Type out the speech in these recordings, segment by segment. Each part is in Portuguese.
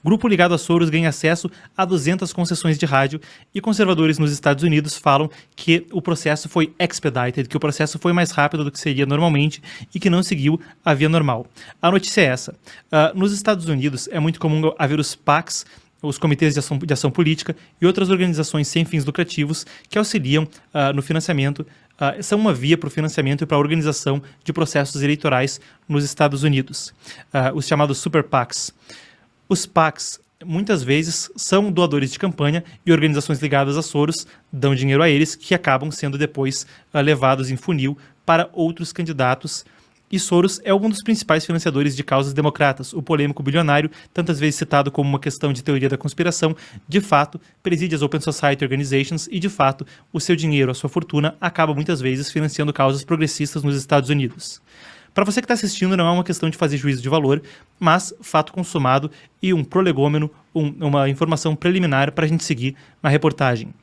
Grupo ligado a Soros ganha acesso a 200 concessões de rádio e conservadores nos Estados Unidos falam que o processo foi expedited, que o processo foi mais rápido do que seria normalmente e que não seguiu a via normal. A notícia é essa. Nos Estados Unidos é muito comum haver os PACs, os comitês de ação política e outras organizações sem fins lucrativos que auxiliam no financiamento, são uma via para o financiamento e para a organização de processos eleitorais nos Estados Unidos, os chamados Super PACs. Os PACs, muitas vezes, são doadores de campanha e organizações ligadas a Soros dão dinheiro a eles, que acabam sendo depois levados em funil para outros candidatos. E Soros é um dos principais financiadores de causas democratas. O polêmico bilionário, tantas vezes citado como uma questão de teoria da conspiração, de fato, preside as Open Society Organizations e, de fato, o seu dinheiro, a sua fortuna, acaba muitas vezes financiando causas progressistas nos Estados Unidos. Para você que está assistindo, não é uma questão de fazer juízo de valor, mas fato consumado e um prolegômeno, uma informação preliminar para a gente seguir na reportagem.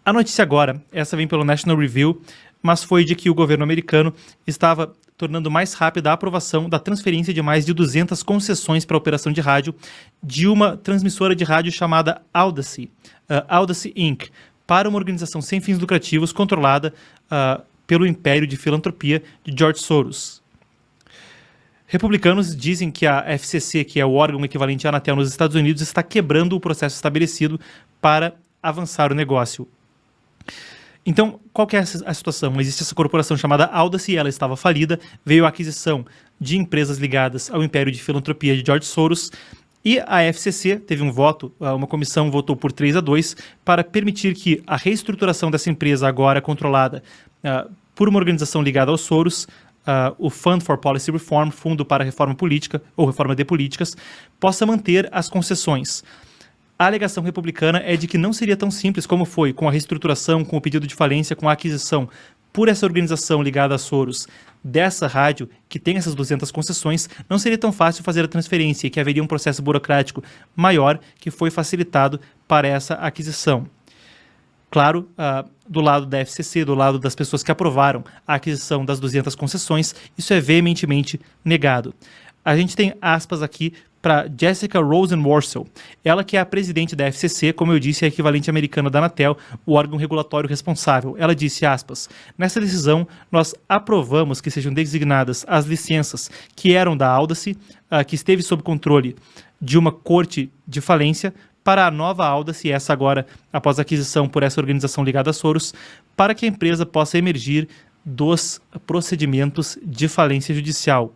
A notícia agora, essa vem pelo National Review, mas foi de que o governo americano estava tornando mais rápida a aprovação da transferência de mais de 200 concessões para a operação de rádio de uma transmissora de rádio chamada Audacy, Audacy Inc., para uma organização sem fins lucrativos controlada pelo império de filantropia de George Soros. Republicanos dizem que a FCC, que é o órgão equivalente à Anatel nos Estados Unidos, está quebrando o processo estabelecido para avançar o negócio. Então, qual que é a situação? Existe essa corporação chamada Audacy, ela estava falida, veio a aquisição de empresas ligadas ao império de filantropia de George Soros, e a FCC teve um voto, uma comissão votou por 3-2 para permitir que a reestruturação dessa empresa, agora controlada por uma organização ligada aos Soros, o Fund for Policy Reform, Fundo para Reforma Política, ou Reforma de Políticas, possa manter as concessões. A alegação republicana é de que não seria tão simples como foi com a reestruturação, com o pedido de falência, com a aquisição por essa organização ligada a Soros dessa rádio, que tem essas 200 concessões, não seria tão fácil fazer a transferência e que haveria um processo burocrático maior que foi facilitado para essa aquisição. Claro, do lado da FCC, do lado das pessoas que aprovaram a aquisição das 200 concessões, isso é veementemente negado. A gente tem aspas aqui para Jessica Rosenworcel, ela que é a presidente da FCC, como eu disse, é a equivalente americana da Anatel, o órgão regulatório responsável. Ela disse, aspas, nessa decisão nós aprovamos que sejam designadas as licenças que eram da Audacy, que esteve sob controle de uma corte de falência, para a nova Audacy, essa agora após a aquisição por essa organização ligada a Soros, para que a empresa possa emergir dos procedimentos de falência judicial.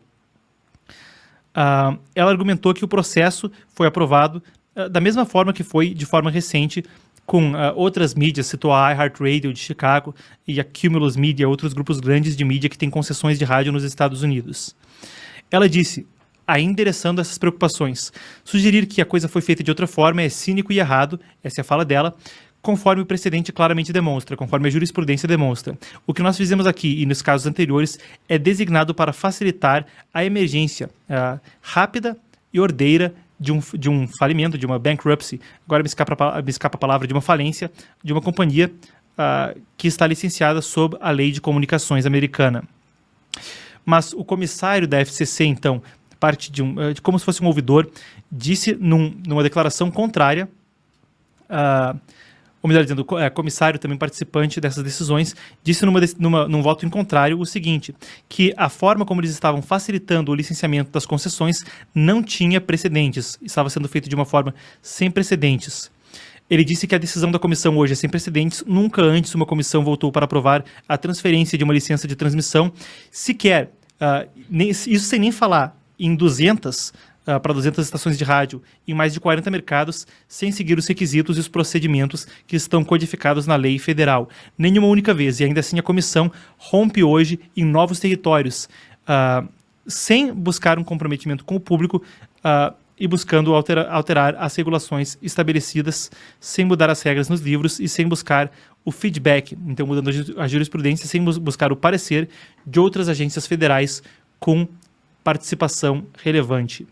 Ela argumentou que o processo foi aprovado da mesma forma que foi de forma recente com outras mídias, citou a iHeartRadio de Chicago e a Cumulus Media, outros grupos grandes de mídia que têm concessões de rádio nos Estados Unidos. Ela disse, ainda endereçando essas preocupações, sugerir que a coisa foi feita de outra forma é cínico e errado, essa é a fala dela, conforme o precedente claramente demonstra, conforme a jurisprudência demonstra. O que nós fizemos aqui e nos casos anteriores é designado para facilitar a emergência rápida e ordeira de um falimento, de uma bankruptcy, agora me escapa a palavra, de uma falência, de uma companhia que está licenciada sob a lei de comunicações americana. Mas o comissário da FCC, então, parte de como se fosse um ouvidor, disse numa declaração contrária, ou melhor dizendo, comissário também participante dessas decisões, disse num voto em contrário o seguinte, que a forma como eles estavam facilitando o licenciamento das concessões não tinha precedentes, estava sendo feito de uma forma sem precedentes. Ele disse que a decisão da comissão hoje é sem precedentes, nunca antes uma comissão voltou para aprovar a transferência de uma licença de transmissão, sequer, isso sem nem falar em 200 estações de rádio em mais de 40 mercados, sem seguir os requisitos e os procedimentos que estão codificados na lei federal. Nenhuma única vez, e ainda assim a comissão rompe hoje em novos territórios, sem buscar um comprometimento com o público e buscando alterar as regulações estabelecidas, sem mudar as regras nos livros e sem buscar o feedback, então mudando a jurisprudência, sem buscar o parecer de outras agências federais com participação relevante.